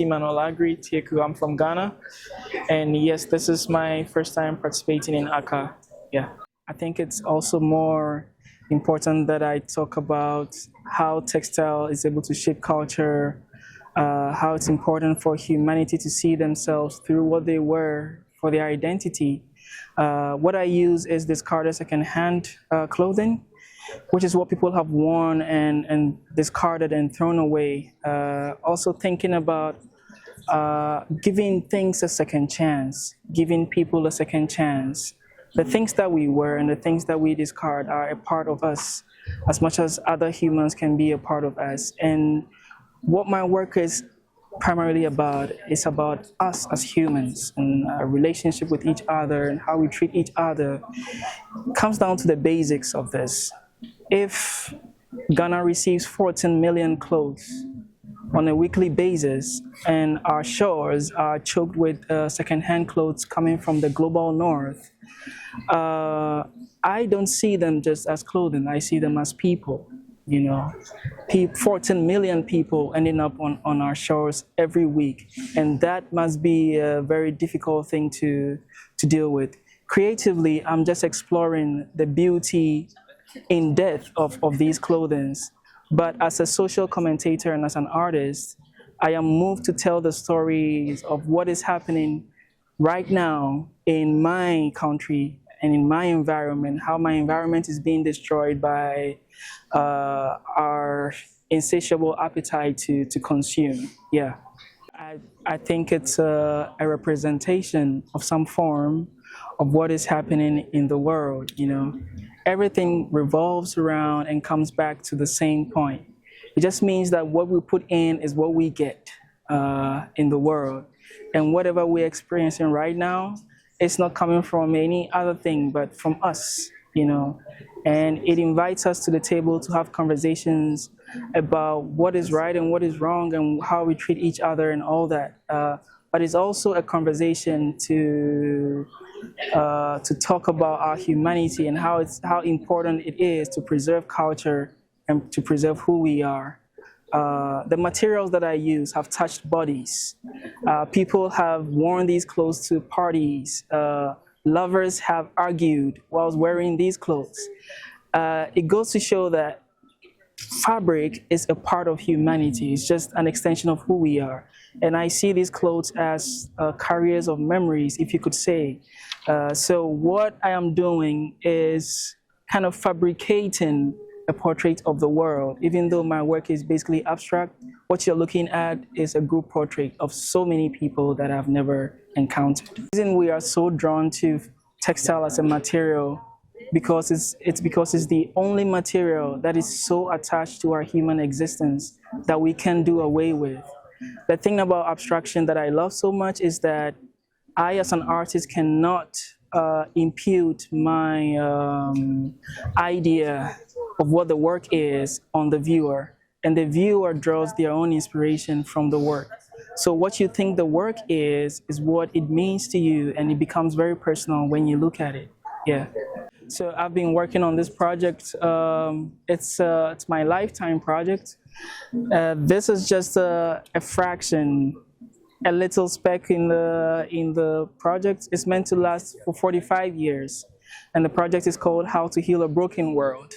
is Emmanuel Aggrey Tieku. I'm from Ghana. And yes, this is my first time participating in AKAA. Yeah. I think it's also more important that I talk about how textile is able to shape culture, how it's important for humanity to see themselves through what they wear for their identity. What I use is discarded second-hand clothing, which is what people have worn and discarded and thrown away. Also thinking about giving things a second chance, giving people a second chance. The things that we wear and the things that we discard are a part of us as much as other humans can be a part of us. And what my work is primarily about is about us as humans and our relationship with each other and how we treat each other. It comes down to the basics of this. If Ghana receives 14 million clothes on a weekly basis and our shores are choked with second-hand clothes coming from the global north, I don't see them just as clothing. I see them as people. 14 million people ending up on our shores every week. And that must be a very difficult thing to deal with. Creatively, I'm just exploring the beauty in depth of these clothings. But as a social commentator and as an artist, I am moved to tell the stories of what is happening right now in my country and in my environment, how my environment is being destroyed by our insatiable appetite to consume. Yeah, I think it's a representation of some form of what is happening in the world. Everything revolves around and comes back to the same point. It just means that what we put in is what we get in the world. And whatever we're experiencing right now, it's not coming from any other thing but from us, And it invites us to the table to have conversations about what is right and what is wrong and how we treat each other and all that. But it's also a conversation to talk about our humanity and how important it is to preserve culture and to preserve who we are. The materials that I use have touched bodies. People have worn these clothes to parties. Lovers have argued whilst wearing these clothes. It goes to show that fabric is a part of humanity. It's just an extension of who we are. And I see these clothes as carriers of memories, if you could say. So what I am doing is kind of fabricating a portrait of the world. Even though my work is basically abstract, what you're looking at is a group portrait of so many people that I've never encountered. The reason we are so drawn to textile as a material because it's the only material that is so attached to our human existence that we can do away with. The thing about abstraction that I love so much is that I, as an artist, cannot impute my idea of what the work is on the viewer, and the viewer draws their own inspiration from the work. So what you think the work is what it means to you, and it becomes very personal when you look at it. Yeah. So I've been working on this project. It's my lifetime project. This is just a fraction, a little speck in the project. It's meant to last for 45 years. And the project is called How to Heal a Broken World.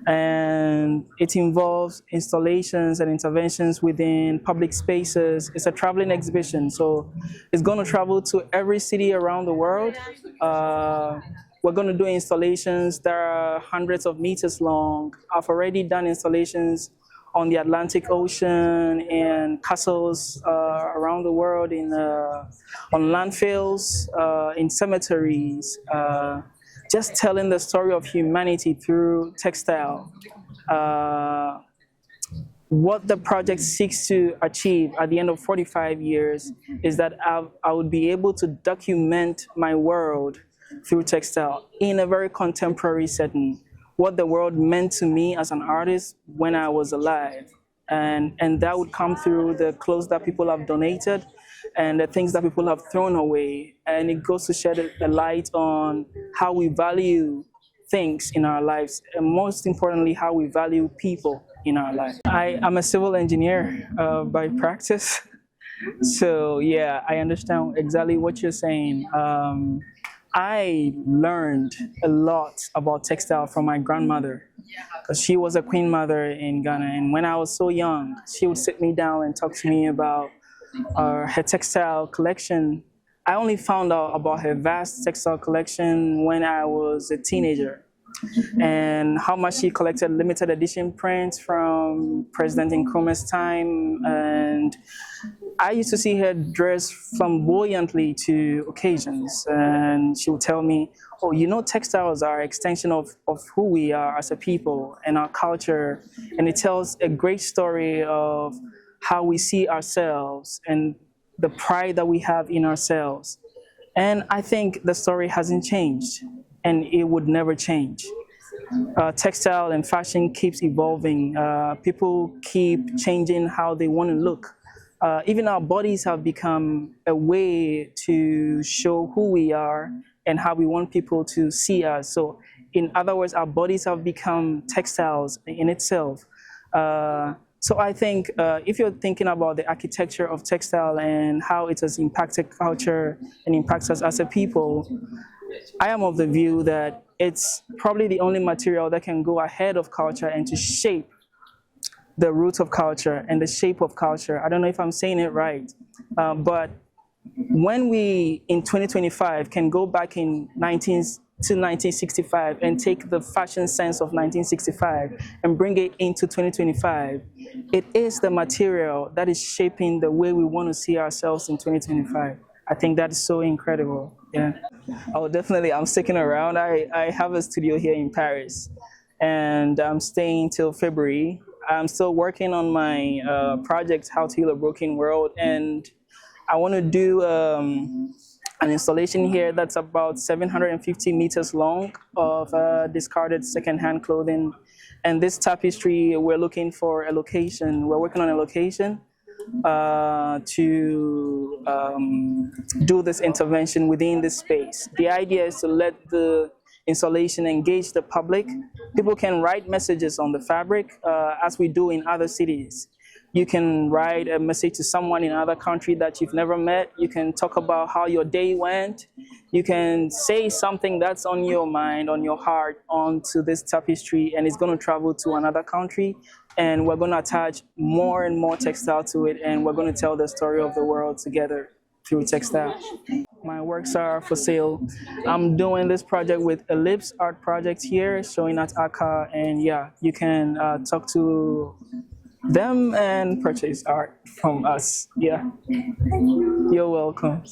And it involves installations and interventions within public spaces. It's a traveling exhibition, so it's going to travel to every city around the world. We're going to do installations that are hundreds of meters long. I've already done installations on the Atlantic Ocean and castles around the world, on landfills, in cemeteries, just telling the story of humanity through textile. What the project seeks to achieve at the end of 45 years is that I would be able to document my world through textile in a very contemporary setting. What the world meant to me as an artist when I was alive. And that would come through the clothes that people have donated and the things that people have thrown away. And it goes to shed a light on how we value things in our lives, and most importantly, how we value people in our life. I am a civil engineer by practice. So yeah, I understand exactly what you're saying. I learned a lot about textile from my grandmother because she was a queen mother in Ghana. And when I was so young, she would sit me down and talk to me about her textile collection. I only found out about her vast textile collection when I was a teenager, and how much she collected limited edition prints from President Nkrumah's time. And I used to see her dress flamboyantly to occasions, and she would tell me, "Oh, you know, textiles are an extension of who we are as a people and our culture." And it tells a great story of how we see ourselves and the pride that we have in ourselves. And I think the story hasn't changed, and it would never change. Textile and fashion keeps evolving. People keep changing how they want to look. Even our bodies have become a way to show who we are and how we want people to see us. So in other words, our bodies have become textiles in itself. So I think if you're thinking about the architecture of textile and how it has impacted culture and impacts us as a people, I am of the view that it's probably the only material that can go ahead of culture and to shape the roots of culture and the shape of culture. I don't know if I'm saying it right, but when we, in 2025, can go back in 1965 and take the fashion sense of 1965 and bring it into 2025, it is the material that is shaping the way we want to see ourselves in 2025. I think that is so incredible. Yeah. Oh, definitely. I'm sticking around. I have a studio here in Paris, and I'm staying till February. I'm still working on my project, How to Heal a Broken World, and I want to do an installation here that's about 750 meters long of discarded secondhand clothing. And this tapestry, we're looking for a location. We're working on a location to do this intervention within this space. The idea is to let the installation engage the public. People can write messages on the fabric as we do in other cities. You can write a message to someone in another country that you've never met. You can talk about how your day went. You can say something that's on your mind, on your heart, onto this tapestry, and it's going to travel to another country. And we're going to attach more and more textile to it, and we're going to tell the story of the world together through textile. My works are for sale. I'm doing this project with Ellipse art project here, showing at AKAA, and yeah, you can talk to them and purchase art from us. Yeah, you're welcome.